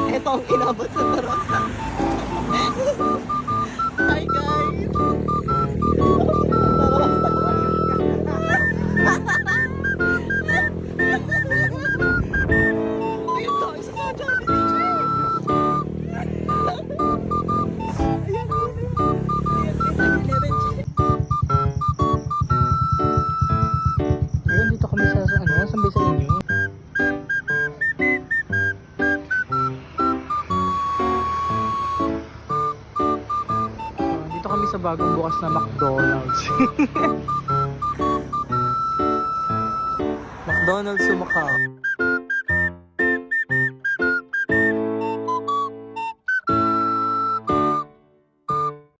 Ito ang inabot sa Tarosa. Hi guys! Ayun to, isa sa Jollibee teacher! Ayan po na. Ayan, isa 11. Ayun, dito kami sa sambay sa inyo. Dito kami sa bagong bukas na McDonald's. McDonald's Sumakao.